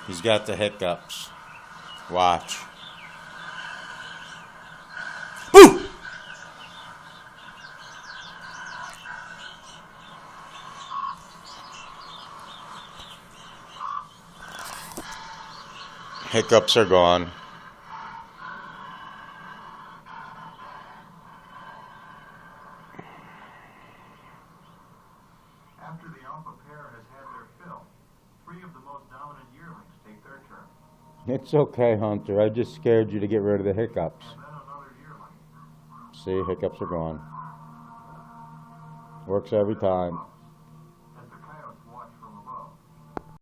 He's got the hiccups. Watch. Boo! Hiccups are gone. After the alpha pair has had their fill, 3 of the most dominant yearlings take their turn. It's okay, Hunter. I just scared you to get rid of the hiccups. And then another yearling. See, hiccups are gone. Works every time.